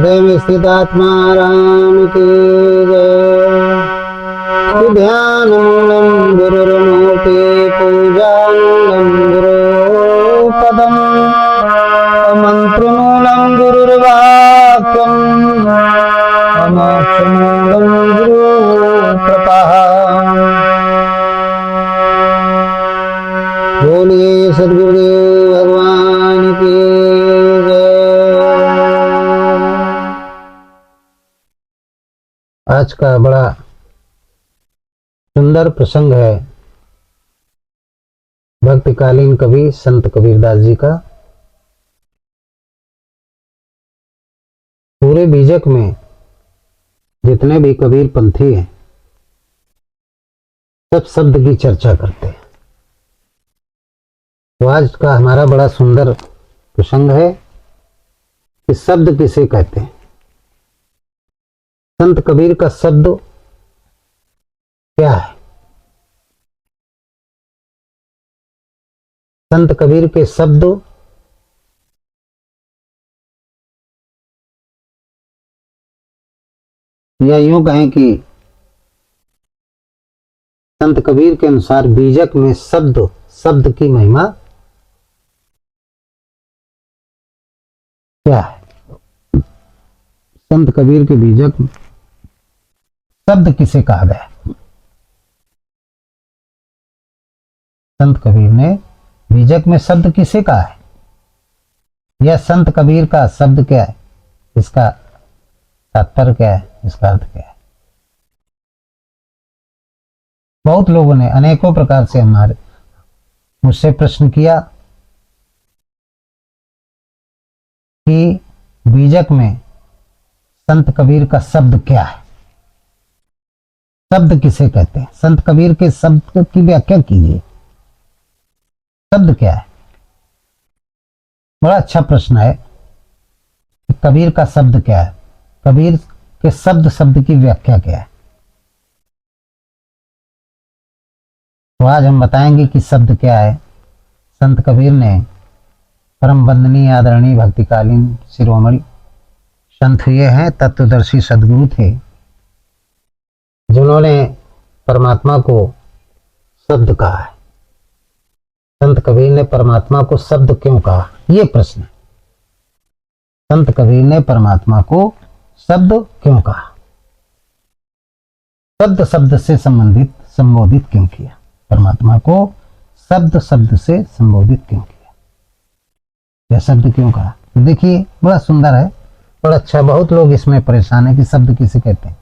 हृदय में स्थित आत्मा राम की जय। ध्यान मूलम गुरुर्मूर्ति पूजांगम गुरु पदम मंत्र मूलम गुरुर्वाक्यम मोक्ष मूलम गुरु कृपा। बोलिए सद्गुरुदेव भगवान की जय। आज का बड़ा सुंदर प्रसंग है भक्तिकालीन कवि संत कबीरदास जी का। पूरे बीजक में जितने भी कबीर पंथी हैं सब शब्द की चर्चा करते हैं। तो आज का हमारा बड़ा सुंदर प्रसंग है कि शब्द किसे कहते हैं। संत कबीर का शब्द क्या है? संत कबीर के शब्द या यूं कहें कि संत कबीर के अनुसार बीजक में शब्द की महिमा क्या है? संत कबीर के बीजक में शब्द किसे कहा गया? संत कबीर ने बीजक में शब्द किसे कहा है? यह संत कबीर का शब्द क्या है? इसका तात्पर्य क्या है? इसका अर्थ क्या है? बहुत लोगों ने अनेकों प्रकार से मुझसे प्रश्न किया कि बीजक में संत कबीर का शब्द क्या है? शब्द किसे कहते हैं? संत कबीर के शब्द की व्याख्या कीजिए। शब्द क्या है? बड़ा अच्छा प्रश्न है। कबीर का शब्द क्या है? कबीर के शब्द की व्याख्या क्या है? तो आज हम बताएंगे कि शब्द क्या है। संत कबीर ने परम वंदनीय आदरणीय भक्तिकालीन शिरोमणि संत ये हैं, तत्वदर्शी सद्गुरु थे, जिन्होंने परमात्मा को शब्द कहा है। संत कबीर ने परमात्मा को शब्द क्यों कहा? ये प्रश्न है। संत कबीर ने परमात्मा को शब्द क्यों कहा? शब्द से संबोधित क्यों किया? परमात्मा को शब्द से संबोधित क्यों किया? यह शब्द क्यों कहा? तो देखिए बड़ा सुंदर है, बड़ा अच्छा। बहुत लोग इसमें परेशान है कि शब्द किसे कहते हैं।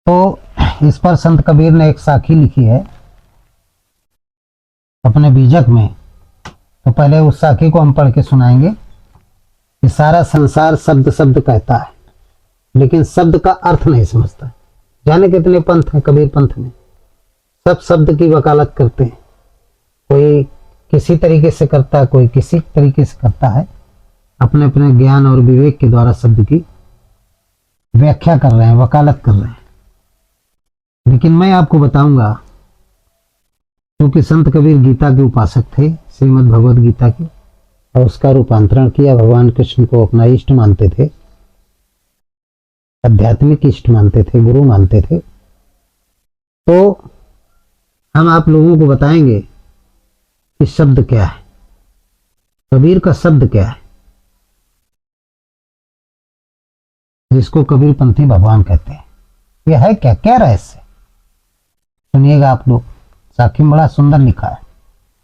तो इस पर संत कबीर ने एक साखी लिखी है अपने बीजक में। तो पहले उस साखी को हम पढ़ के सुनाएंगे कि सारा संसार शब्द कहता है, लेकिन शब्द का अर्थ नहीं समझता। जाने कितने पंथ हैं कबीर पंथ में, सब शब्द की वकालत करते हैं। कोई किसी तरीके से करता है, कोई किसी तरीके से करता है। अपने अपने ज्ञान और विवेक के द्वारा शब्द की व्याख्या कर रहे हैं, वकालत कर रहे हैं। लेकिन मैं आपको बताऊंगा, क्योंकि संत कबीर गीता के उपासक थे, श्रीमद् भगवद गीता के, और उसका रूपांतरण किया। भगवान कृष्ण को अपना इष्ट मानते थे, आध्यात्मिक इष्ट मानते थे, गुरु मानते थे। तो हम आप लोगों को बताएंगे कि शब्द क्या है, कबीर का शब्द क्या है, जिसको कबीर पंथी भगवान कहते हैं। यह है क्या? क्या रहस्य? सुनिएगा आप लोग। साखी में बड़ा सुंदर लिखा है।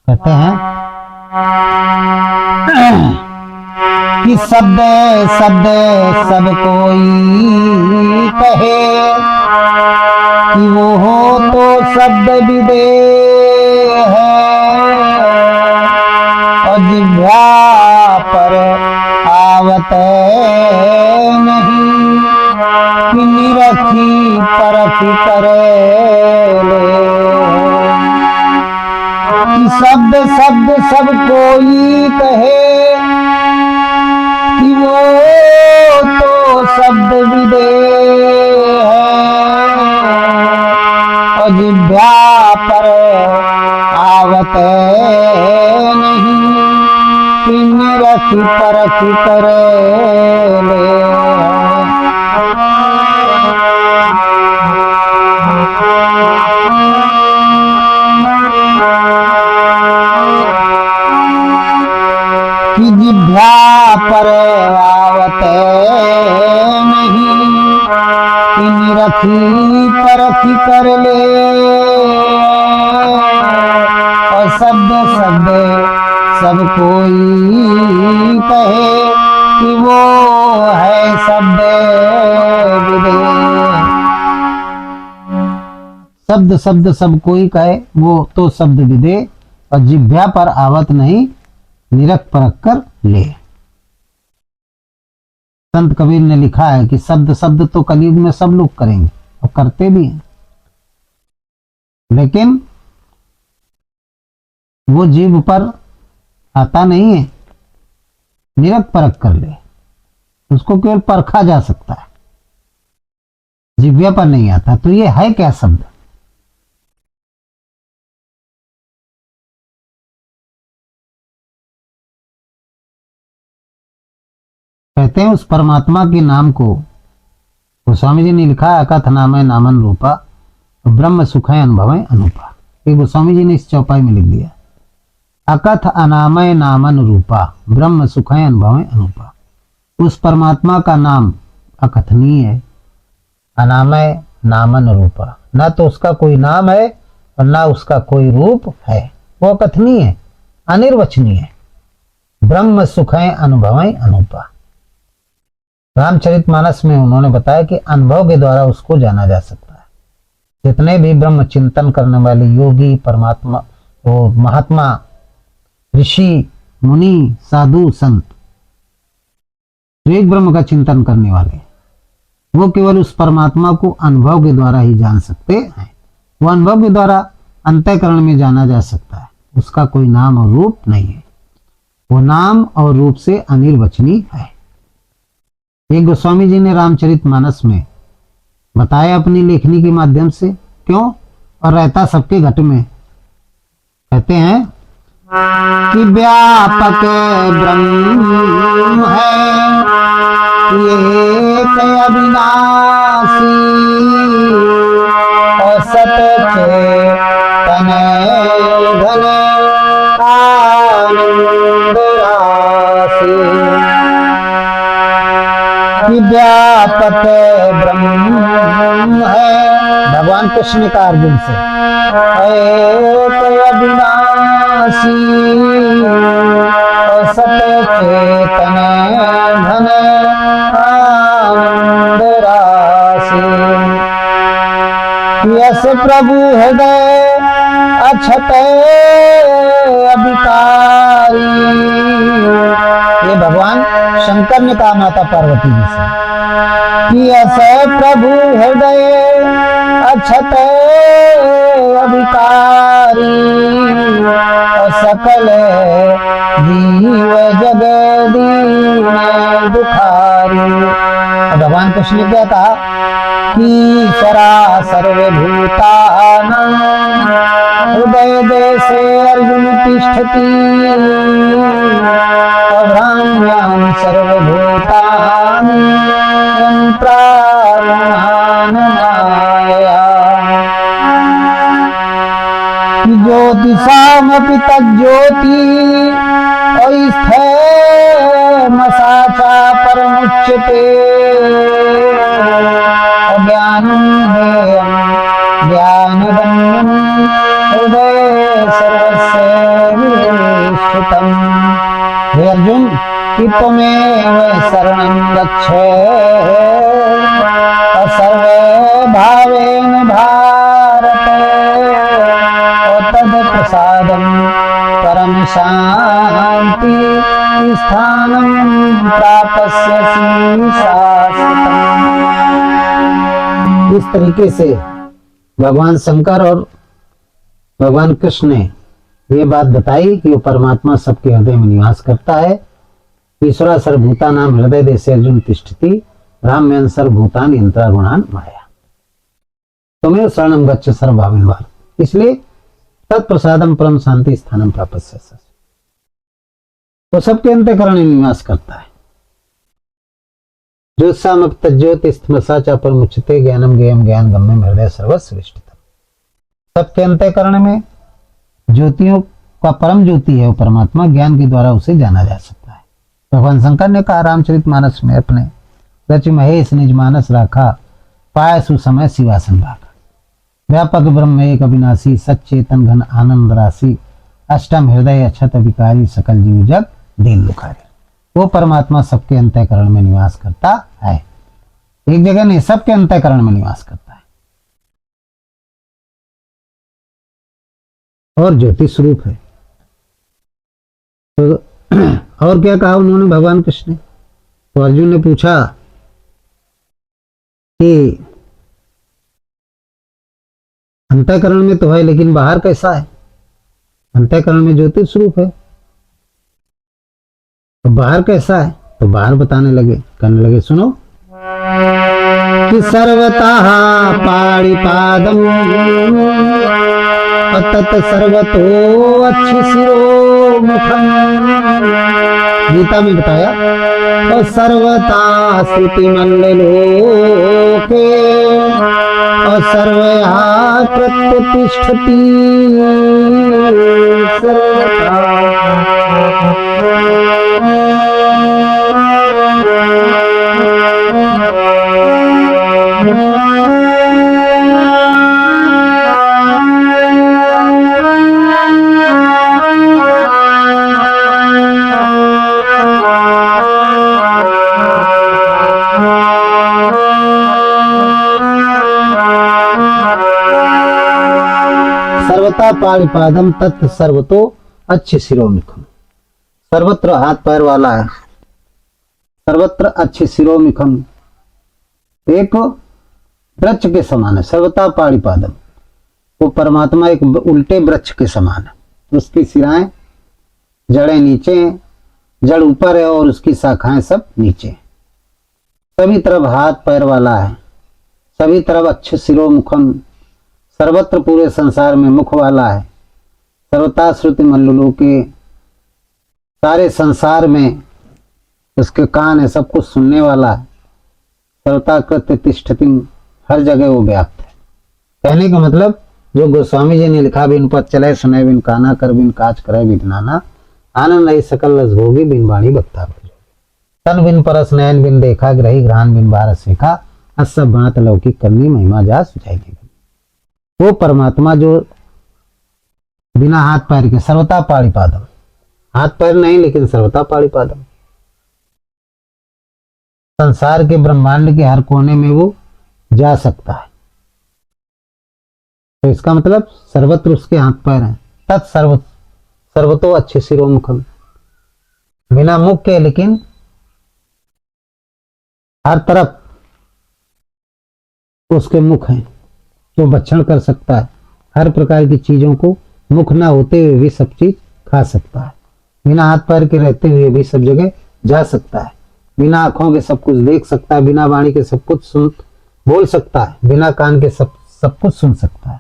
कहते हैं कि शब्द सब कोई कहे कि वो हो तो शब्द विदेह है, और जिह्वा पर आवत नहीं कि निरखी परख करे ले। शब्द सब कोई कहे कि वो तो शब्द विदेह है, और जिह्वा पर आवत नहीं कि निरखी परखी करे ले। कि जिभ्या पर आवत नहीं, कि निरखी परखी कर ले। और शब्द शब्द सब कोई कहे कि वो है शब्द विदे। शब्द शब्द सब कोई कहे वो तो शब्द विदे, और जिभ्या पर आवत नहीं, निरख परख कर ले। संत कबीर ने लिखा है कि शब्द शब्द तो कलयुग में सब लोग करेंगे और करते भी हैं, लेकिन वो जीभ पर आता नहीं है। निरख परख कर ले, उसको केवल परखा जा सकता है, जिह्वा पर नहीं आता। तो ये है क्या शब्द? कहते हैं उस परमात्मा के नाम को, गोस्वामी जी ने लिखा है, अकथ नाम है नामन रूपा, ब्रह्म सुख है अनुभव है अनुपा। ये गोस्वामी जी ने इस चौपाई में लिख दिया, अकथ अनामय नामन रूपा, ब्रह्म सुख है अनुभव है अनुपा। उस परमात्मा का नाम अकथनीय है, अनामय नामन रूपा, ना तो उसका कोई नाम है और ना उसका कोई रूप है, वो अकथनीय है, अनिर्वचनीय है। ब्रह्म सुख है अनुभव है अनुपा। रामचरितमानस में उन्होंने बताया कि अनुभव के द्वारा उसको जाना जा सकता है। जितने भी ब्रह्म चिंतन करने वाले योगी, परमात्मा, वो महात्मा, ऋषि, मुनि, साधु, संत, जो एक ब्रह्म का चिंतन करने वाले, वो केवल उस परमात्मा को अनुभव के द्वारा ही जान सकते हैं। वो अनुभव के द्वारा अंतःकरण में जाना जा सकता है, उसका कोई नाम और रूप नहीं है, वो नाम और रूप से अनिर्वचनीय है। ये गोस्वामी जी ने रामचरितमानस में बताया अपनी लेखनी के माध्यम से, क्यों, और रहता सबके घट में। कहते हैं कि व्यापक ब्रह्म है एक अविनाशी, और सत चेतन घन आनंद राशि। कि व्यापक ब्रह्म है, भगवान कृष्ण ने कहा अर्जुन से, एक अविनाशी और सत चेतन घन आनंद राशि। यस प्रभु हृदय अक्षत अभिकारी। ये भगवान शंकर ने कहा माता पार्वती जी से कि ऐसे प्रभु हृदय अक्षत अभिकारी, और सकल जीव जग दीन दुखारी। भगवान कृष्ण ने क्या कहा कि सरा सर्वभूतानां हृदय देशे अर्जुन तिष्ठति, भ्राम्यां सर्वभूतानि यन्त्रारुणान् माया। ज्योतिषामपि तज्ज्योति अस्थैमसाचा परमुच्यते, ज्ञानं हेयं ज्ञानगम्यं हृदय सर्वस्य विष्ठितम्। हे अर्जुन, कि त्वमेव शरणं गच्छ सर्वे भावेन भारत, तद प्रसादं परम शांति स्थानं प्राप्स्यसि शाश्वतम्। इस तरीके से भगवान शंकर और भगवान कृष्ण ने ये बात बताई कि वो परमात्मा सबके हृदय में निवास करता है। ईश्वरा सर्वभूता नाम हृदय देशे अर्जुन तिष्ठति, राम्यं सर्वभूतानि यंत्रारूणान् माया। त्वमेव शरणं गच्छ सर्वभावेन भारत। इसलिए तत्प्रसादम परम शांति स्थानम प्राप्स्यसि। वो सबके अंतःकरण में निवास करता है। ज्योत्सामक तज्ज्योति स्थमसा च परमुच्यते ज्ञानम ज्ञेयम ज्ञान गम्यम हृदय सर्वस्व विष्टितम। सबके अंतःकरण में ज्योतियों का परम ज्योति है वो परमात्मा, ज्ञान के द्वारा उसे जाना जा सकता है। भगवान शंकर ने कहा रामचरितमानस में अपने रच महेश निज मानस राखा, पाय सुसमय शिवासन भागा। व्यापक ब्रह्म एक अविनाशी, सच्चेतन घन आनंद राशि, अष्टम हृदय अक्षत विकारी, सकल जीव जग दीन दुखारी। वो परमात्मा सबके अंतःकरण में निवास करता है, एक जगह नहीं, सबके अंतःकरण में निवास करता है और ज्योति स्वरूप है। तो और क्या कहा उन्होंने भगवान कृष्ण ने? तो अर्जुन ने पूछा कि अंतःकरण में तो है लेकिन बाहर कैसा है? अंतःकरण में ज्योति स्वरूप है, तो बाहर कैसा है? तो बाहर बताने लगे, करने लगे, सुनो कि सर्वतः पाणिपादम तत् सर्वतो अच्छी शिरो मुखम। गीता में बताया और सर्वता श्रुति मल्लोके और सर्वया प्रत्यतिष्ठति सर्वथा। सर्वता पाणिपादम तत् सर्वतो अच्छे शिरोमुखम। सर्वत्र हाथ पैर वाला है, सर्वत्र अच्छे शिरोमुखम, एक वृक्ष के समान है। सर्वता पाणिपादम, वो परमात्मा एक उल्टे वृक्ष के समान है। उसकी सिराएं जड़ें नीचे हैं, जड़ ऊपर है और उसकी शाखाएं सब नीचे हैं। सभी तरफ हाथ पैर वाला है, सभी तरफ अच्छे शिरोमुखम, सर्वत्र पूरे संसार में मुख वाला है। सर्वता श्रुति मल्लुलु के, सारे संसार में उसके कान है, सब कुछ सुनने वाला है। सर्वता कृत्य तिष्ठति, हर जगह वो व्याप्त है। कहने का मतलब जो गोस्वामी जी ने लिखा, बिन पद चले सुने बिन काना, कर बिन काज करे विधनाना, आनंद नहीं सकल रस भोगी बिन वाणी बक्ता भोगी। तन बिन परस नयन बिन देखा, ग्रही ग्रहण बिन बारस सीखा, अस बात लौकिक करनी महिमा जा सुझाएगी। वो परमात्मा जो बिना हाथ पैर के, सर्वता पाणिपादम, हाथ पैर नहीं लेकिन सर्वता पाणिपादम, संसार के ब्रह्मांड के हर कोने में वो जा सकता है। तो इसका मतलब सर्वत्र उसके हाथ पैर हैं। तत् सर्वतो अच्छे शिरोमुखम, बिना मुख के लेकिन हर तरफ उसके मुख हैं, जो भक्षण कर सकता है। हर प्रकार की चीजों को मुख ना होते हुए भी सब चीज खा सकता है। बिना हाथ पैर के रहते हुए भी सब जगह जा सकता है। बिना आंखों के सब कुछ देख सकता है, बिना वाणी के सब कुछ बोल सकता है, बिना कान के सब कुछ सुन सकता है।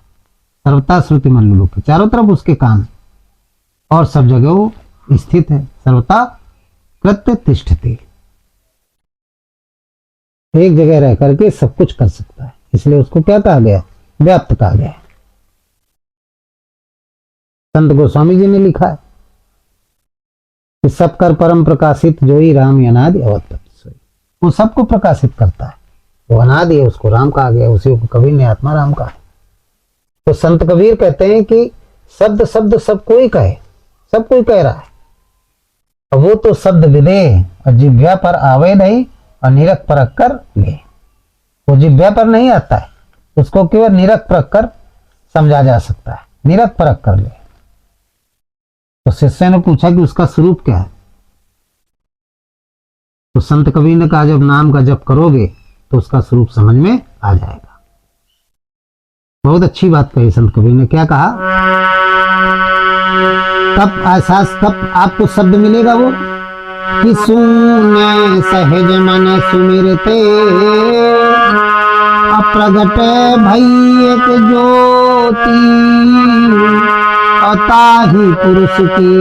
सर्वता श्रुति मल्लुलु के, चारों तरफ उसके कान और सब जगह वो स्थित है। सर्वता कृत्य तिष्ठति, एक जगह रह करके सब कुछ कर सकता है, इसलिए उसको क्या कहा गया? व्याप्त कहा गया। संत गोस्वामी जी ने लिखा है कि सब कर परम प्रकाशित जो ही राम अनादि अवत, वो सबको प्रकाशित करता है। वो अनादि है, उसको राम कहा गया, उसी को कबीर ने आत्मा राम कहा। तो संत कबीर कहते हैं कि शब्द शब्द सब कोई कहे, सब कोई कह रहा है, वो तो शब्द विदे और जिव्या पर आवे नहीं और निरख परख कर ले। वो जिव्या पर नहीं आता है, उसको केवल निरख परख कर समझा जा सकता है, निरख परख कर ले। तो शिष्य ने पूछा कि उसका स्वरूप क्या है? तो संत कबीर ने कहा जब नाम का जप करोगे तो उसका स्वरूप समझ में आ जाएगा। बहुत अच्छी बात कही संत कबीर ने। क्या कहा? कब एहसास, कब आपको शब्द मिलेगा वो कि शून्य सहज मन सुमिरते अप्रगट भई एक ज्योति अताहि पुरुष की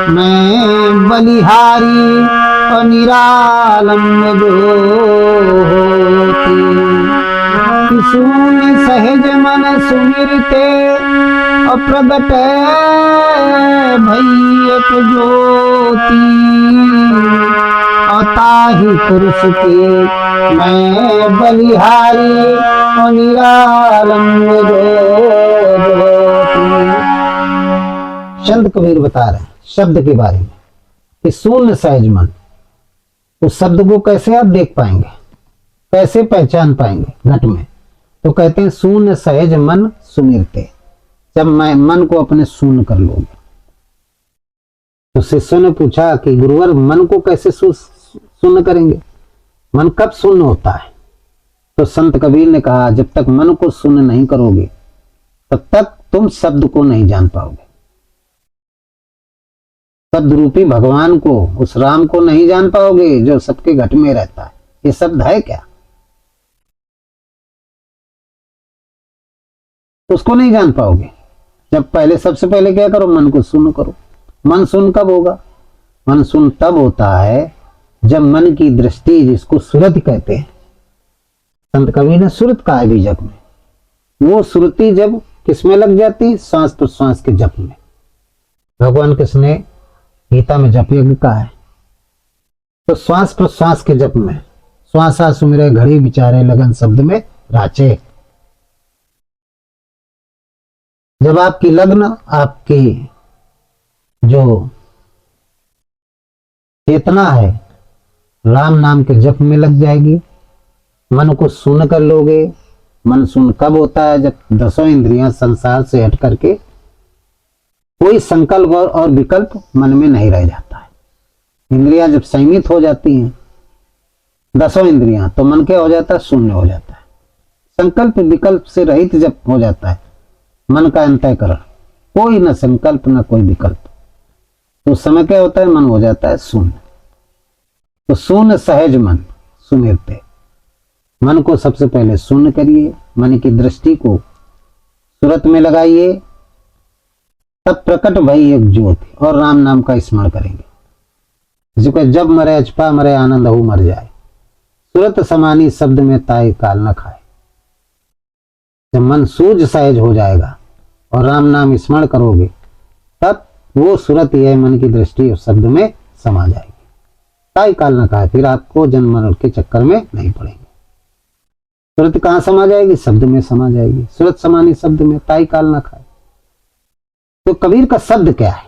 मैं बलिहारी और निरालंब ज्योति, सुन सहज मन सुमिरते और प्रगट भई एक ज्योति, अताहि पुरुष की मैं बलिहारी और निरालंब ज्योति। संत कबीर बता रहे हैं शब्द के बारे में कि शून्य सहज मन, उस शब्द को कैसे आप देख पाएंगे, कैसे पहचान पाएंगे घट में? तो कहते हैं शून्य सहज मन सुमिरते, जब मैं मन को अपने शून्य कर लोगे। तो शिष्यों ने पूछा कि गुरुवर मन को कैसे शून्य करेंगे, मन कब शून्य होता है? तो संत कबीर ने कहा जब तक मन को शून्य नहीं करोगे तब तक तुम शब्द को नहीं जान पाओगे। शब्द रूपी भगवान को, उस राम को नहीं जान पाओगे जो सबके घट में रहता है। ये शब्द है क्या? उसको नहीं जान पाओगे। जब पहले सबसे पहले क्या करो, मन को शून्य करो। मन शून्य कब होगा? मन शून्य तब होता है जब मन की दृष्टि, जिसको सुरति कहते हैं, संत कबीर ने सुरत कहा है बीजक में, वो सुरति जब किसमें लग जाती? सांस प्रश्वास के जप में। भगवान कृष्ण ने गीता में जप यज्ञ कहा है, तो श्वास प्रश्वास के जप में, श्वासा सुमिरे घड़ी विचारे लगन शब्द में राचे। जब आपकी लग्न, आपकी जो चेतना है राम नाम के जप में लग जाएगी, मन को शून्य कर लोगे। मन शून्य कब होता है? जब दसों इंद्रियां संसार से हट करके कोई संकल्प और विकल्प मन में नहीं रह जाता है। इंद्रियां जब संयमित हो जाती हैं, दसों इंद्रियां, तो मन क्या हो जाता है? शून्य हो जाता है। संकल्प विकल्प से रहित जब हो जाता है मन का अंतःकरण, कोई न संकल्प न कोई विकल्प, तो उस समय क्या होता है? मन हो जाता है शून्य। तो शून्य सहज मन सुमिरते, मन को सबसे पहले शून्य करिए, मन की दृष्टि को सूरत में लगाइए, तब प्रकट भई एक ज्योति, और राम नाम का स्मरण करेंगे। जिसको जब मरे अचपा मरे आनंद हो मर जाए, सूरत समानी शब्द में ताई काल न खाए। जब मन सूझ सहज हो जाएगा और राम नाम स्मरण करोगे, तब वो सूरत यह मन की दृष्टि उस शब्द में समा जाएगी। ताई काल न खाए, फिर आपको जन्म मरण के चक्कर में नहीं पड़ेंगे। सूरत कहाँ समा जाएगी? शब्द में समा जाएगी। सूरत समानी शब्द में, ताई काल न खाए। तो कबीर का शब्द क्या है?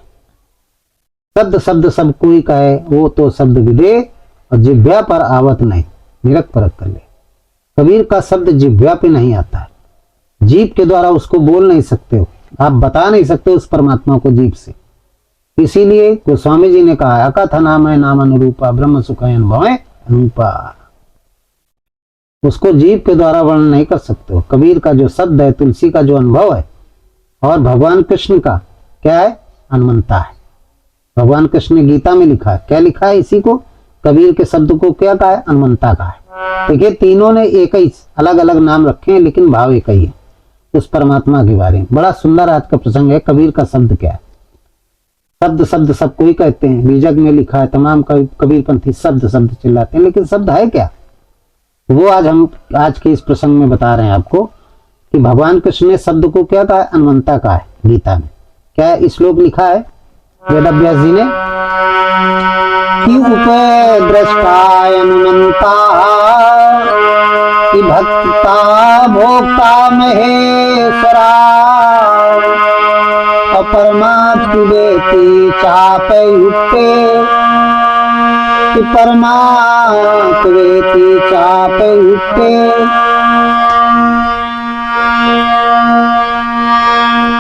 शब्द शब्द सब कोई कहे, वो तो शब्द विदे और जिह्वा पर आवत नहीं, निरख परख कर ले। कबीर का शब्द जिह्वा पे नहीं आता है, जीभ के द्वारा उसको बोल नहीं सकते हो, आप बता नहीं सकते उस परमात्मा को जीभ से। इसीलिए गोस्वामी जी ने कहा अकथ नाम है नाम अनुरूपा ब्रह्म सुख अनुभव अनुपा, उसको जीभ के द्वारा वर्णन नहीं कर सकते हो। कबीर का जो शब्द है, तुलसी का जो अनुभव है, और भगवान कृष्ण का क्या है? हनुमंता है। भगवान कृष्ण ने गीता में लिखा है, क्या लिखा है इसी को? कबीर के शब्द को क्या कहा है? हनुमंता कहा है। देखिए तीनों ने एक ही अलग अलग नाम रखे हैं, लेकिन भाव एक ही है उस परमात्मा के बारे में। बड़ा सुंदर आज का प्रसंग है। कबीर का शब्द क्या है? शब्द शब्द सबको ही कहते हैं, बीजक में लिखा है, तमाम कबीरपंथी शब्द शब्द चिल्लाते हैं, लेकिन शब्द है क्या? वो आज हम आज के इस प्रसंग में बता रहे हैं आपको कि भगवान कृष्ण ने शब्द को क्या कहा है? हनुमंता कहा है। गीता में क्या श्लोक लिखा है वेदव्यास जी ने कि उपद्रष्टाय हनुमंता कि भक्ता भोक्ता महेश्वरा अपरमात्म वेति चापयुक्ते कि परमात्म वेति चापयुक्ते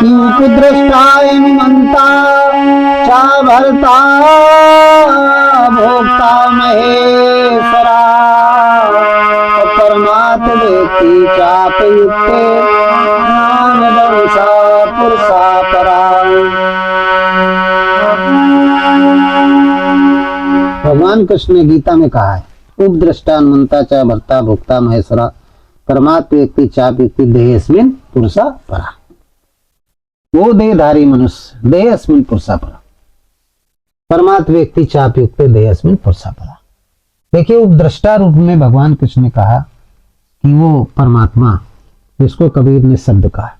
उपद्रष्टाय हनुमंता चा भरता भोक्ता महेश्वरा परमात्म वेति चापयुक्ते ज्ञानवंशा पुरुषा परा। भगवान कृष्ण ने गीता में कहा है उपद्रष्टा हनुमंता चा भरता भोक्ता महेश्वरा परमात्म व्यक्ति चापयुक्ति देहेस्मिन् पुरुषा परा। वो देहधारी मनुष्य देहेस्मिन् पुरुषा परा, परमात्म व्यक्ति चाप युक्त देहस्मिन पुरुषा परा। देखिए उपद्रष्टा रूप में भगवान कृष्ण ने कहा कि वो परमात्मा, जिसको कबीर ने शब्द कहा,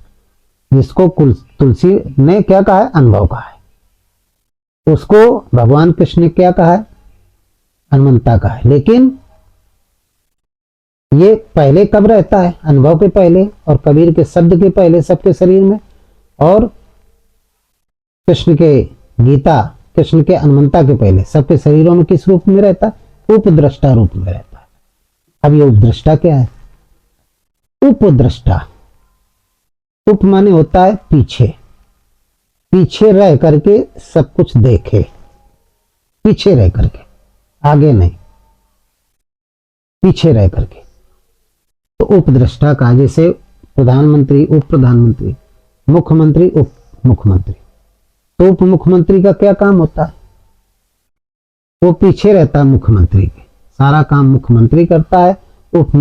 जिसको तुलसी ने क्या कहा है, अनुभव कहा है, उसको भगवान कृष्ण ने क्या कहा है, हनुमंता कहा है। लेकिन ये पहले कब रहता है, अनुभव के पहले और कबीर के शब्द के पहले सबके शरीर में, और कृष्ण के गीता, कृष्ण के हनुमंता के पहले सबके शरीरों में किस रूप में रहता है, उपद्रष्टा रूप में रहता है। अब ये उपद्रष्टा क्या है, उपद्रष्टा, उप माने होता है पीछे, पीछे रह करके सब कुछ देखे, पीछे रह करके, आगे नहीं, पीछे रह करके, तो उपद्रष्टा का। जैसे प्रधानमंत्री, उप प्रधानमंत्री, मुख्यमंत्री, उप मुख्यमंत्री, तो उप मुख्यमंत्री का क्या काम होता है, वो पीछे रहता है मुख्यमंत्री के, सारा काम मुख्यमंत्री करता है, उप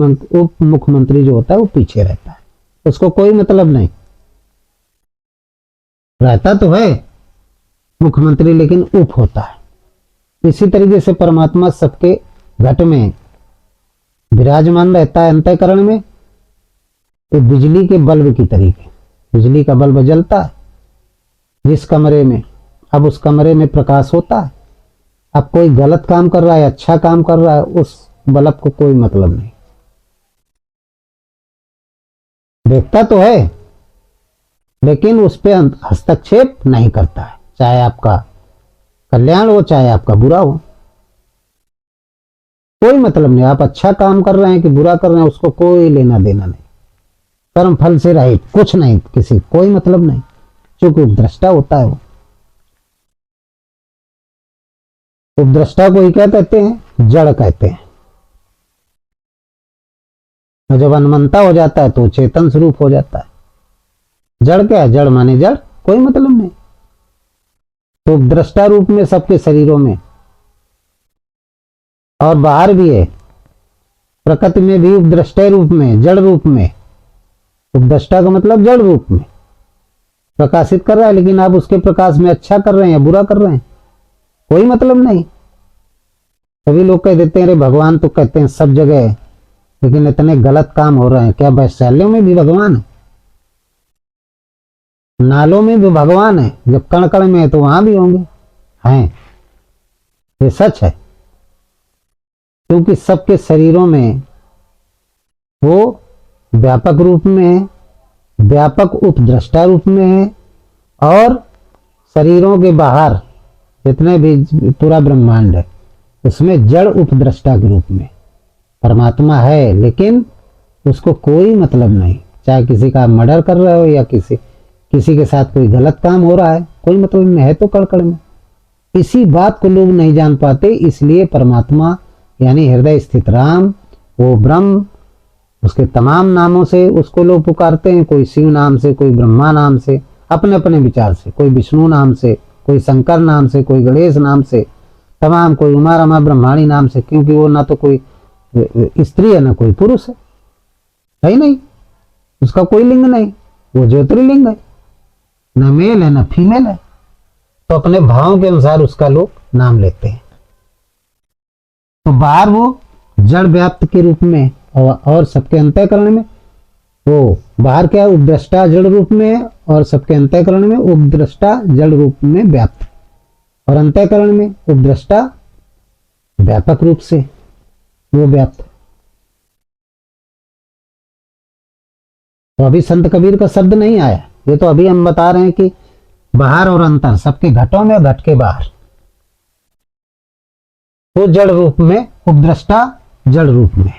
मुख्यमंत्री जो होता है वो पीछे रहता है, उसको कोई मतलब नहीं, रहता तो है मुख्यमंत्री लेकिन उप होता है। इसी तरीके से परमात्मा सबके घट में विराजमान रहता है अंतःकरण में, तो बिजली के बल्ब की तरीके, बिजली का बल्ब जलता है जिस कमरे में, अब उस कमरे में प्रकाश होता है, अब कोई गलत काम कर रहा है, अच्छा काम कर रहा है, उस बल्ब को कोई मतलब नहीं, देखता तो है लेकिन उस पर हस्तक्षेप नहीं करता है, चाहे आपका कल्याण हो चाहे आपका बुरा हो, कोई मतलब नहीं। आप अच्छा काम कर रहे हैं कि बुरा कर रहे हैं, उसको कोई लेना देना नहीं, कर्म फल से रहित, कुछ नहीं, किसी कोई मतलब नहीं, क्योंकि उपद्रष्टा होता है वो। उपद्रष्टा को ही क्या कहते हैं, जड़ कहते हैं। और जब अनमनता हो जाता है तो चेतन स्वरूप हो जाता है। जड़ क्या है, जड़ माने जड़, कोई मतलब नहीं। तो उपद्रष्टा रूप में सबके शरीरों में और बाहर भी है, प्रकृति में भी उपद्रष्टा रूप में, जड़ रूप में, उपद्रष्टा का मतलब जड़ रूप में प्रकाशित कर रहा है, लेकिन आप उसके प्रकाश में अच्छा कर रहे हैं या बुरा कर रहे हैं, कोई मतलब नहीं। सभी लोग कह देते हैं अरे भगवान तो कहते हैं सब जगह, लेकिन इतने गलत काम हो रहे हैं। क्या वैशाल्यों में भी भगवान है, नालों में भी भगवान है, जब कण कण में है तो वहां भी होंगे, हैं, ये सच है। क्योंकि सबके शरीरों में वो व्यापक रूप में है, व्यापक उपद्रष्टा रूप में है, और शरीरों के बाहर जितने भी पूरा ब्रह्मांड है उसमें जड़ उपद्रष्टा के रूप में परमात्मा है, लेकिन उसको कोई मतलब नहीं। चाहे किसी का मर्डर कर रहे हो या किसी के साथ कोई गलत काम हो रहा है, कोई मतलब नहीं है, तो कड़कड़ में। इसी बात को लोग नहीं जान पाते, इसलिए परमात्मा यानी हृदय स्थित राम, वो ब्रह्म, उसके तमाम नामों से उसको लोग पुकारते हैं, कोई शिव नाम से, कोई ब्रह्मा नाम से, अपने अपने विचार से, कोई विष्णु नाम से, कोई शंकर नाम से, कोई गणेश नाम से, तमाम, कोई उमा रमा ब्रह्माणी नाम से, क्योंकि वो ना तो कोई स्त्री है ना कोई पुरुष है ही नहीं, उसका कोई लिंग नहीं, वो ज्योतिर्लिंग है, न मेल है न फीमेल है, तो अपने भावों के अनुसार उसका लोग नाम लेते हैं। तो बाहर वो जड़ व्याप्त के रूप में और सबके अंतःकरण में वो बाहर क्या उपद्रष्टा जड़ रूप में है, और सबके अंतःकरण में उपद्रष्टा जड़ रूप में व्याप्त, और अंतःकरण में उपद्रष्टा व्यापक रूप से वो व्याप्त। तो अभी संत कबीर का शब्द नहीं आया, ये तो अभी हम बता रहे हैं कि बाहर और अंतर सबके घटों में, घट के बाहर वो जड़ रूप में, उपद्रष्टा जड़ रूप में,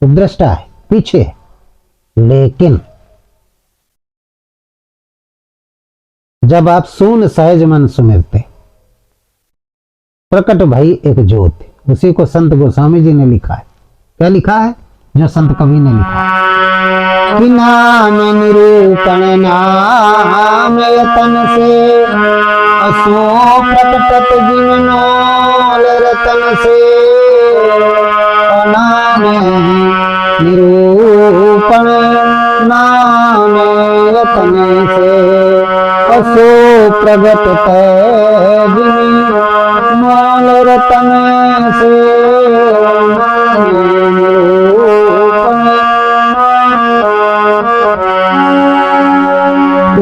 उपद्रष्टा है पीछे, लेकिन जब आप सून सहज मन सुमिरते, प्रकट भई एक ज्योति, उसी को संत गोस्वामी जी ने लिखा है। क्या लिखा है, जो संत कवि ने लिखा है कि नाम निरूपण नाम यतन से, असो प्रकटत जिनोल रतन से, नाम निरूपण नाम यतन से, असो प्रगट तैजिनी मोल रतन से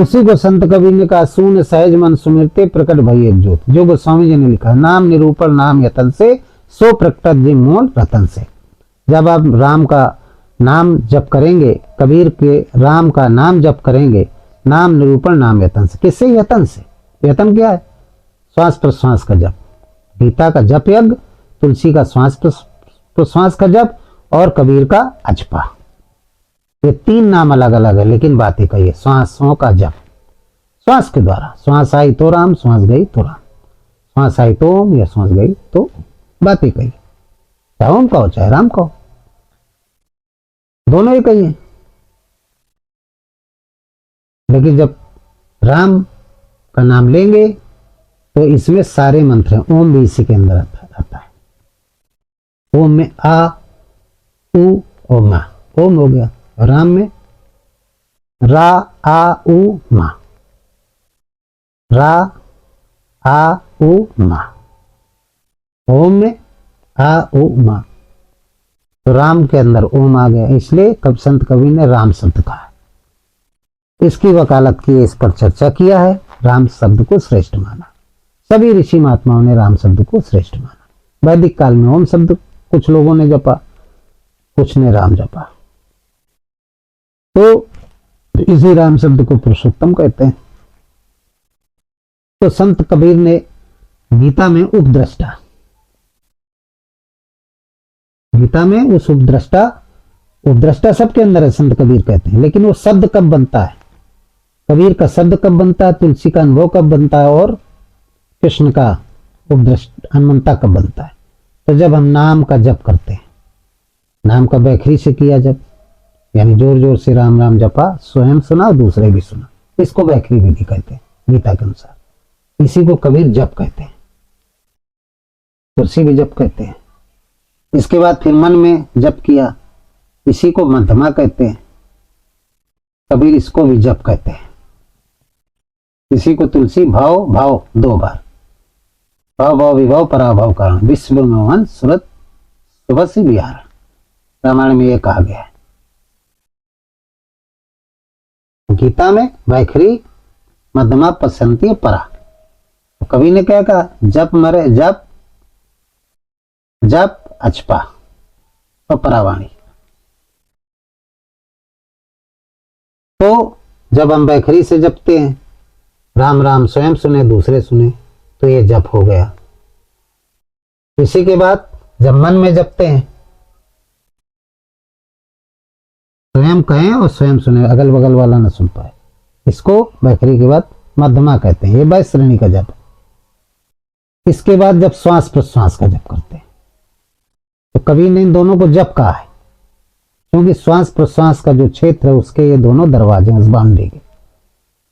उसी को संत कबीर ने कहा, शून्य सहज मन सुमिरते प्रकट भई एक ज्योत। जो गोस्वामी जी ने लिखा, नाम निरूपण नाम यतन से सो प्रकट जी मूल रतन से। जब आप राम का नाम जप करेंगे, कबीर के राम का नाम जप करेंगे, नाम निरूपण नाम यतन से। किससे? यतन से। यतन क्या है? श्वास प्रश्वास का जप। गीता का जप यज्ञ, तुलसी का श्वास प्रश्वास का जप और कबीर का अजपा। ये तीन नाम अलग अलग है लेकिन बात एक ही है, श्वासों का जप। श्वास के द्वारा, श्वास आई तो राम, श्वास गई तो राम, श्वास आई तो ओम या श्वास गई तो बात एक ही। चाहे ओम का हो चाहे राम का हो, दोनों एक ही है। लेकिन जब राम का नाम लेंगे तो इसमें सारे मंत्र हैं। ओम भी इसी के अंदर आता है। ओम में आ उ और मा, ओम हो गया। राम में रा आ उ मा, रा आ उ मा। ओम में आ उ मा, तो राम के अंदर ओम आ गया, इसलिए कब संत कबीर ने राम शब्द कहा। इसकी वकालत की, इस पर चर्चा किया है। राम शब्द को श्रेष्ठ माना, सभी ऋषि महात्माओं ने राम शब्द को श्रेष्ठ माना। वैदिक काल में ओम शब्द कुछ लोगों ने जपा, कुछ ने राम जपा, तो इसी राम शब्द को पुरुषोत्तम कहते हैं। तो संत कबीर ने गीता में उपद्रष्टा, गीता में उस उपद्रष्टा सबके अंदर है, संत कबीर कहते हैं। लेकिन वो शब्द कब बनता है? कबीर का शब्द कब बनता है? तुलसी का अनुभव कब बनता है? और कृष्ण का हनुमंता कब बनता है? तो जब हम नाम का जप करते हैं, नाम का बैखरी से किया जप, यानी जोर जोर से राम राम जपा, स्वयं सुना दूसरे भी सुना, इसको बैखरी विधि कहते हैं गीता के अनुसार। इसी को कबीर जप कहते हैं, तुलसी भी जप कहते हैं। इसके बाद फिर मन में जप किया, इसी को मध्यमा कहते हैं। कबीर इसको भी जप कहते हैं। इसी को तुलसी भाव भाव 2 बार, भाव भाव विभाव पराभाव कारण विश्व मोहन सूरत सुबसी विहार, रामायण में ये कहा गया है। गीता में वैखरी मध्यमा पसंती परा। तो कवि ने क्या कहा? जप मरे जप जप अचपा और परावाणी। तो जब हम वैखरी से जपते हैं, राम राम स्वयं सुने दूसरे सुने, तो ये जप हो गया। इसी के बाद जब मन में जपते हैं, स्वयं कहें और स्वयं सुने, अगल बगल वाला न सुन पाए, इसको वैखरी के बाद मध्यमा कहते हैं। ये 22 श्रेणी का जप। इसके बाद जब श्वास प्रश्वास का जप करते हैं, तो कबीर ने इन दोनों को जप कहा है, क्योंकि श्वास प्रश्वास का जो क्षेत्र है उसके ये दोनों दरवाजे हैं, उस बाउंड्री के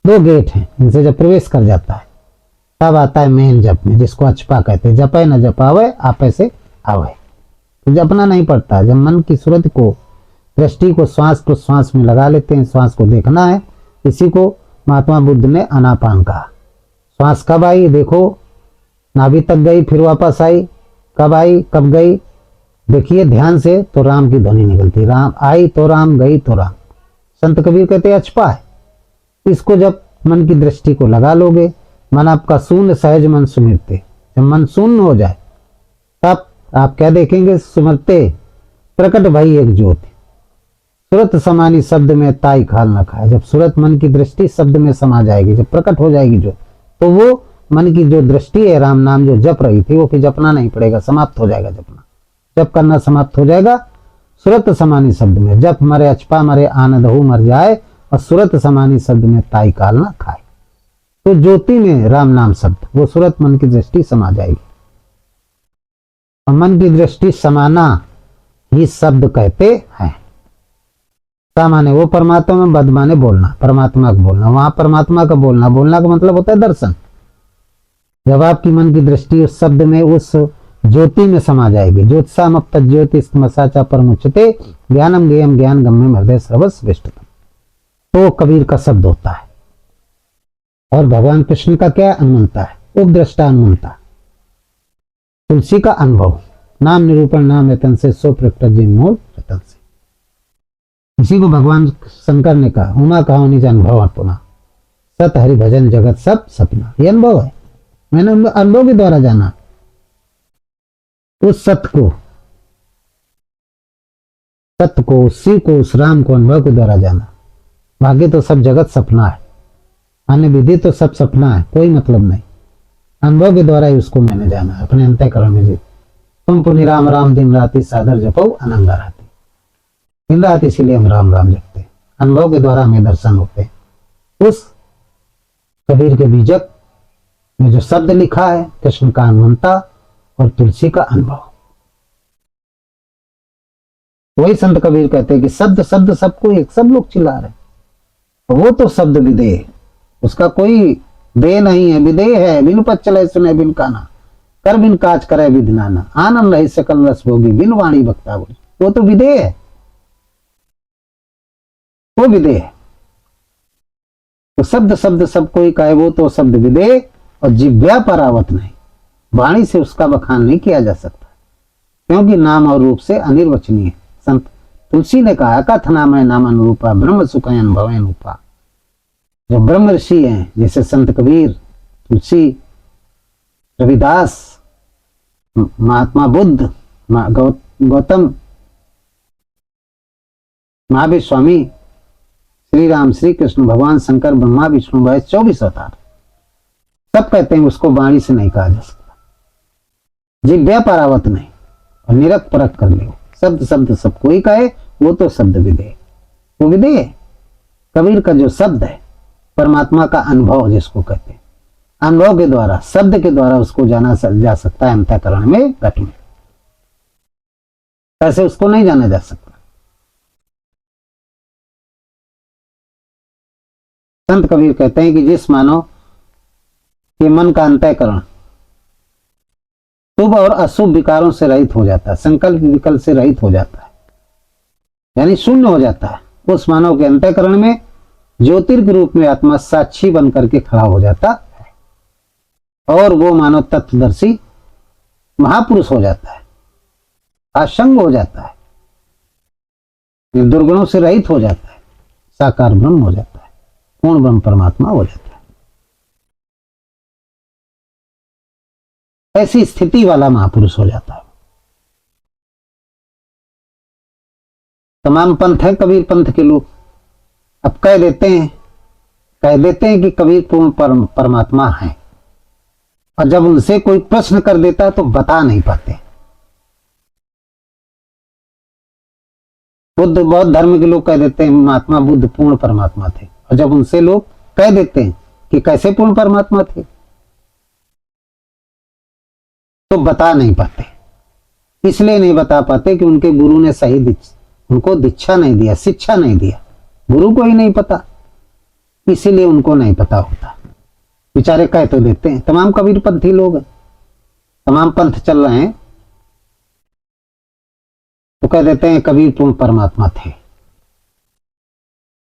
2 गेट हैं। इनसे जब प्रवेश कर जाता है तब आता है मेन जप में, जिसको अचपा कहते हैं। जपे न जपावे आपे से आवे, तो जपना नहीं पड़ता। जब मन की सूरत को, दृष्टि को श्वास प्रश्वास में लगा लेते हैं, श्वास को देखना है। इसी को महात्मा बुद्ध ने आनापान कहा। श्वास कब आई देखो, नाभि तक गई फिर वापस आई, कब आई कब गई देखिए ध्यान से, तो राम की ध्वनि निकलती। राम आई तो राम, गई तो राम। संत कबीर कहते अचपा है। इसको जब मन की दृष्टि को लगा लोगे, मन आपका शून्य सहज मन सुमिरते, जब मन शून्य हो जाए तब आप क्या देखेंगे? सुमरते प्रकट भई एक ज्योति, सूरत समानी शब्द में ताई खाल न खाए। जब सूरत मन की दृष्टि शब्द में समा जाएगी, जब प्रकट हो जाएगी जो, तो वो मन की जो दृष्टि है, राम नाम जो जप रही थी, वो फिर जपना नहीं पड़ेगा, समाप्त हो जाएगा जपना। जप करना समाप्त हो जाएगा। सूरत समानी शब्द में जप मरे अचपा मरे आनंदहु मर जाए, और सूरत समानी शब्द में ताई काल न खाए। तो ज्योति में राम नाम शब्द, वो सूरत मन की दृष्टि समा जाएगी। और मन की दृष्टि समाना ही शब्द कहते हैं। सामान्य वो परमात्मा में, बद माने बोलना, परमात्मा का बोलना। वहां परमात्मा का बोलना, बोलना का मतलब होता है दर्शन। जब आपकी मन की दृष्टि उस शब्द में, उस ज्योति में समा जाएगी। ज्योतिषाम अब तक ज्योति मसाचा परमुच्यते ज्ञानम ज्ञेयम ज्ञान गम्य हृदय सर्वस्व विष्टतम, तो कबीर का शब्द होता है। और भगवान कृष्ण का क्या अनुमंता है? उपद्रष्टा अनुमंता। तुलसी का अनुभव, नाम निरूपण नाम यतन से सो प्रकट जिन मोल रतन से। इसी को भगवान शंकर ने कहा, उमा कहा निज अनुभव अपना, सत हरि भजन जगत सब सपना। ये अनुभव है, मैंने अनुभव के द्वारा जाना उस सत्य को, सत्य को, उस शिव को, उस राम को अनुभव के द्वारा जाना। बाकी तो सब जगत सपना है, अन्य विधि तो सब सपना है, कोई मतलब नहीं। अनुभव के द्वारा ही उसको मैंने जाना है, अपने अंतःकरण में जीत। तुम पुनि राम राम दिन राति सादर जपो अनंगा राति। दिन रात इसीलिए हम राम राम जपते, अनुभव के द्वारा हमें दर्शन होते हैं। उस कबीर के बीजक में जो शब्द लिखा है, कृष्ण का अनुमंता और तुलसी का अनुभव, वही संत कबीर कहते हैं कि शब्द शब्द सबको एक, सब लोग चिल्ला रहे, वो तो शब्द विदेह, उसका कोई देह नहीं है, विदेह है। बिन पद चले सुने बिन काना, कर बिन काज करे विधि नाना, आनंद रही सकल रस भोगी बिन वाणी बक्ता बोली। वो तो विदेह है, वो विदेह है। तो शब्द शब्द सब कोई कहे, वो तो शब्द विदेह और जिव्या परावत नहीं, वाणी से उसका बखान नहीं किया जा सकता, क्योंकि नाम और रूप से अनिर्वचनीय है। संत तुलसी ने कहा, कथनामय नाम अनुरूपा ब्रह्म सुख अनुभव अनुपा। जो ब्रह्म ऋषि हैं, जैसे संत कबीर, तुलसी, रविदास, महात्मा बुद्ध, गौतम, महावीर स्वामी, श्री राम, श्री कृष्ण, भगवान शंकर, ब्रह्मा विष्णु महेश, 24 अवतार, सब कहते हैं उसको वाणी से नहीं कहा जा सकता, जिव्या परावत नहीं, और निरख परख कर ले। शब्द शब्द सब कोई कहे, वो तो शब्द विदेह, वो विदेह। कबीर का जो शब्द है, परमात्मा का अनुभव जिसको कहते हैं, अनुभव के द्वारा, शब्द के द्वारा उसको जाना जा सकता है अंतःकरण में, घट में। ऐसे उसको नहीं जाना जा सकता। संत कबीर कहते हैं कि जिस मानव के मन का अंतःकरण शुभ और अशुभ विकारों से रहित हो जाता है, संकल्प विकल्प से रहित हो जाता है, यानी शून्य हो जाता है, उस मानव के अंतःकरण में ज्योतिर्ग रूप में आत्मा साक्षी बन करके खड़ा हो जाता है, और वो मानव तत्वदर्शी महापुरुष हो जाता है, असंग हो जाता है, दुर्गुणों से रहित हो जाता है, साकार ब्रह्म हो जाता है, पूर्ण ब्रह्म परमात्मा हो जाता है। ऐसी स्थिति वाला महापुरुष हो जाता है। तमाम पंथ है कबीर पंथ के लोग, अब कह देते हैं कि कबीर पूर्ण परमात्मा है, और जब उनसे कोई प्रश्न कर देता है तो बता नहीं पाते। बुद्ध बौद्ध धर्म के लोग कह देते हैं महात्मा बुद्ध पूर्ण परमात्मा थे, और जब उनसे लोग कह देते हैं कि कैसे पूर्ण परमात्मा थे, तो बता नहीं पाते। इसलिए नहीं बता पाते कि उनके गुरु ने सही उनको दीक्षा नहीं दिया, शिक्षा नहीं दिया, गुरु को ही नहीं पता, इसीलिए उनको नहीं पता होता। बेचारे कह तो देते हैं, तमाम कबीर पंथी लोग हैं, तमाम पंथ चल रहे हैं, तो कह देते हैं कबीर पूर्ण परमात्मा थे।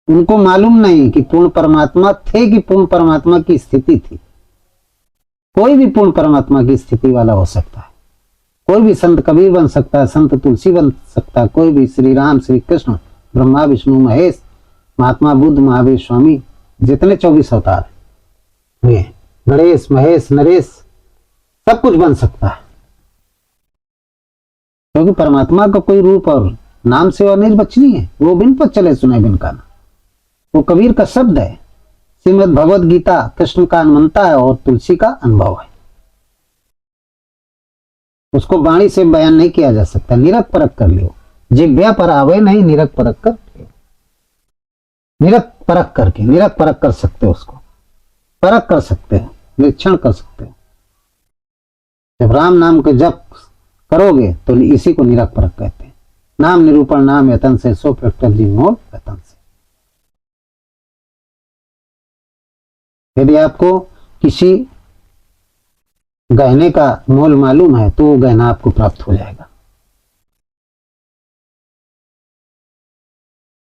उनको मालूम नहीं कि पूर्ण परमात्मा थे कि पूर्ण परमात्मा की स्थिति थी। कोई भी पूर्ण परमात्मा की स्थिति वाला हो सकता है, कोई भी संत कबीर बन सकता है, संत तुलसी बन सकता है, कोई भी श्री राम, श्री कृष्ण, ब्रह्मा विष्णु महेश, महात्मा बुद्ध, महावीर स्वामी, जितने 24 अवतार हुए, गणेश महेश नरेश, सब कुछ बन सकता है, क्योंकि परमात्मा का कोई रूप और नाम से अनिर्वचनीय है। वो बिन पद चले सुने बिन काना, वो कबीर का शब्द है। श्रीमद् भगवद गीता कृष्ण का अनुमंता है और तुलसी का अनुभव है, उसको वाणी से बयान नहीं किया जा सकता। निरख परख कर लो, जिव्या पर आवे नहीं, निरख परख कर, निरख परख करके, निरख परख कर सकते हो, उसको परख कर सकते हो, निरीक्षण कर सकते हो। जब राम नाम के जप करोगे तो इसी को निरख परख कहते हैं। नाम निरूपण नाम यतन से सो प्रकट जिन मोल यतन से। यदि आपको किसी गहने का मोल मालूम है तो वो गहना आपको प्राप्त हो जाएगा।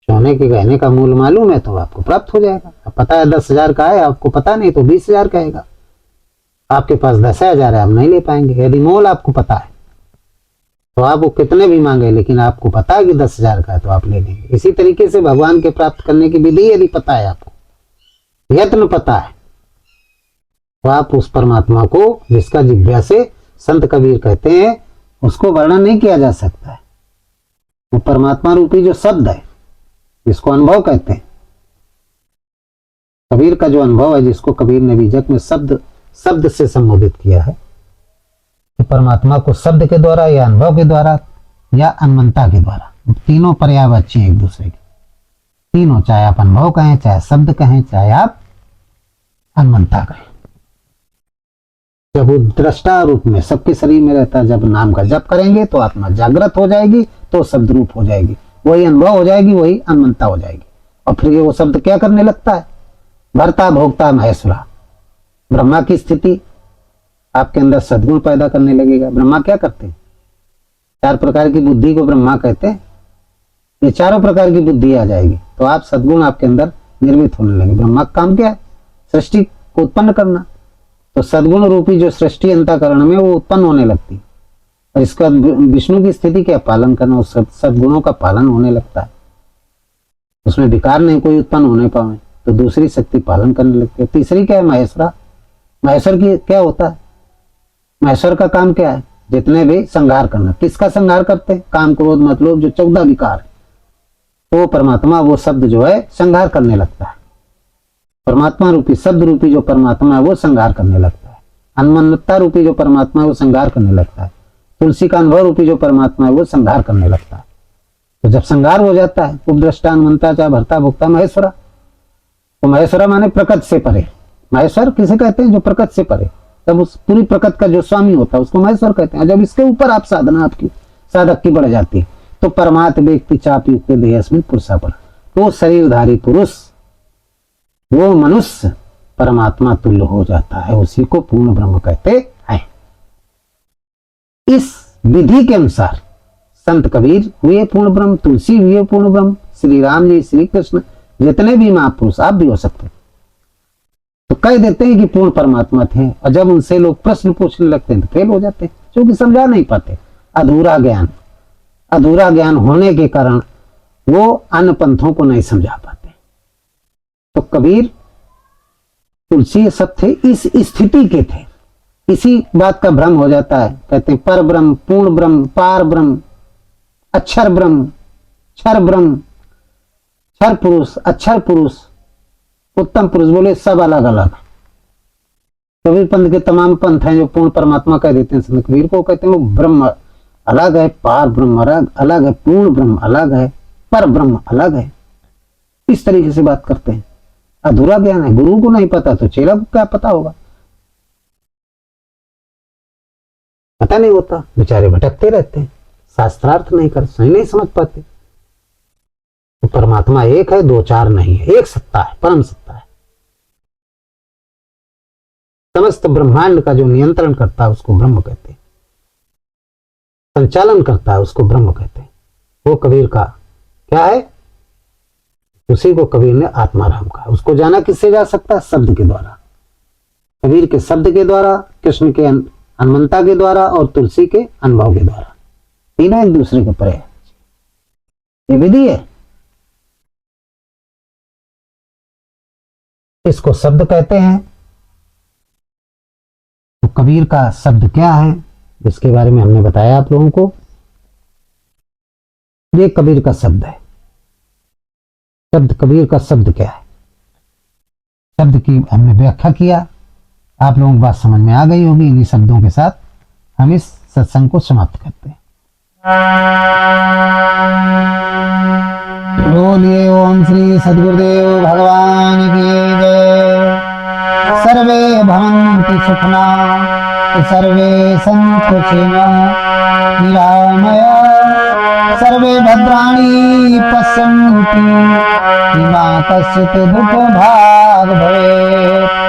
सोने के गहने का मूल्य मालूम है तो आपको प्राप्त हो जाएगा। अब पता है 10,000 का है, आपको पता नहीं तो 20,000 का आएगा। आपके पास 10,000 है, आप नहीं ले पाएंगे। यदि मोल आपको पता है तो आप वो कितने भी मांगे, लेकिन आपको पता है कि 10,000 का है तो आप ले लेंगे। इसी तरीके से भगवान के प्राप्त करने की विधि यदि पता है, आपको यत्न पता है, तो आप उस परमात्मा को, जिसका जिज्ञासे संत कबीर कहते हैं, उसको वर्णन नहीं किया जा सकता है। वो परमात्मा रूपी जो शब्द है, जिसको अनुभव कहते हैं, कबीर का जो अनुभव है, जिसको कबीर ने बीजक में शब्द शब्द से संबोधित किया है, कि परमात्मा को शब्द के द्वारा या अनुभव के द्वारा या अनमनता के द्वारा, तीनों पर्यायवाची हैं एक दूसरे के, तीनों, चाहे आप अनुभव कहें, चाहे शब्द कहें, चाहे आप अनमनता कहें। जब वो दृष्टा रूप में सबके शरीर में रहता है, जब नाम का जप करेंगे तो आत्मा जागृत हो जाएगी, तो शब्द रूप हो जाएगी, वही अनुभव हो जाएगी, वही अनमनता हो जाएगी। और फिर वो शब्द क्या करने लगता है? भर्ता भोक्ता महेश्वरा, ब्रह्मा की स्थिति आपके अंदर सद्गुण पैदा करने लगेगा। ब्रह्मा क्या करते हैं? 4 प्रकार की बुद्धि को ब्रह्मा कहते हैं। ये चारों प्रकार की बुद्धि आ जाएगी तो आप सद्गुण आपके अंदर निर्मित होने लगे। ब्रह्मा का काम क्या है? सृष्टि को उत्पन्न करना। तो सद्गुण रूपी जो सृष्टि अंतःकरण में वो उत्पन्न होने लगती, और इसका विष्णु की स्थिति क्या? पालन करना। उस सद्गुणों का पालन होने लगता है, उसमें विकार नहीं कोई उत्पन्न होने पाए, तो दूसरी शक्ति पालन करने लगती है। तीसरी क्या है? महेश्वरा। महेश्वर की क्या होता है? महेश्वर का काम क्या है? जितने भी संहार करना। किसका संहार करते हैं? काम, क्रोध, मद, लोभ, जो 14 विकार, तो परमात्मा वो शब्द जो है संहार करने लगता है। परमात्मा रूपी शब्द रूपी जो परमात्मा है वो संहार करने लगता है। अनमनता रूपी जो परमात्मा है वो संहार करने लगता है। तुलसी का अनुभव रूपी जो परमात्मा है वो संहार करने लगता है। तो जब संहार हो जाता है, उपद्रष्टा, अनमनता, चाहे भर्ता भोक्ता, महेश्वरा। तो महेश्वरा माने प्रकृत से परे। महेश्वर किसे कहते हैं? जो प्रकृत से परे, तब उस पूरी प्रकृति का जो स्वामी होता है उसको महेश्वर कहते हैं। जब इसके ऊपर आप साधना आपकी साधक की बढ़ जाती है तो परमात्म व्यक्ति चाप युक्त देहस्मिन पुरुषा पर, तो शरीरधारी पुरुष वो मनुष्य परमात्मा तुल्य हो जाता है, उसी को पूर्ण ब्रह्म कहते हैं। इस विधि के अनुसार संत कबीर हुए पूर्ण ब्रह्म, तुलसी हुए पूर्ण ब्रह्म, श्री राम जी, श्री कृष्ण, जितने भी महापुरुष, आप भी हो सकते, तो कह देते हैं कि पूर्ण परमात्मा थे। और जब उनसे लोग प्रश्न पूछने लगते हैं तो फेल हो जाते हैं, क्योंकि समझा नहीं पाते। अधूरा ज्ञान, अधूरा ज्ञान होने के कारण वो अन्य पंथों को नहीं समझा पाते। तो कबीर, तुलसी सब थे, इस स्थिति के थे। इसी बात का भ्रम हो जाता है। कहते हैं पर ब्रह्म, पूर्ण ब्रह्म, पार ब्रह्म, अक्षर ब्रह्म, क्षर ब्रह्म, क्षर पुरुष, अक्षर पुरुष, उत्तम पुरुष, बोले सब अलग अलग। कबीर पंथ के तमाम पंथ हैं जो पूर्ण परमात्मा कह देते हैं। संत कबीर को कहते हैं वो ब्रह्म अलग है, पार ब्रह्म अलग है, पूर्ण ब्रह्म अलग है, पर ब्रह्म अलग है। इस तरीके से बात करते हैं। अधूरा ज्ञान है, गुरु को नहीं पता तो चेला को क्या पता होगा? पता नहीं होता, बेचारे भटकते रहते हैं, शास्त्रार्थ नहीं कर, सही नहीं समझ पाते। तो परमात्मा एक है, 2 4 नहीं है, एक सत्ता है, परम सत्ता है। समस्त ब्रह्मांड का जो नियंत्रण करता है उसको ब्रह्म कहते हैं, संचालन करता है उसको ब्रह्म कहते हैं। वो कबीर का क्या है? उसी को कबीर ने आत्माराम कहा। उसको जाना किससे जा सकता है? शब्द के द्वारा। कबीर के शब्द के द्वारा, कृष्ण के हनुमंता के द्वारा और तुलसी के अनुभव के द्वारा, तीनों एक दूसरे के परे है। ये विधि है, इसको शब्द कहते हैं। तो कबीर का शब्द क्या है, जिसके बारे में हमने बताया आप लोगों को। ये कबीर का शब्द है। शब्द, कबीर का शब्द क्या है? शब्द की हमने व्याख्या किया, आप लोगों को बात समझ में आ गई होगी। इन्हीं शब्दों के साथ हम इस सत्संग को समाप्त करते हैं। बोलिए ओम श्री सद्गुरुदेव भगवान की जय। सर्वे भवन्तु सुखिना, सर्वे सन्तु सुखिनः, निरामया, सर्वे भद्राणि पश्यन्तु, मा कश्चित् दुःखभाग् भवेत्।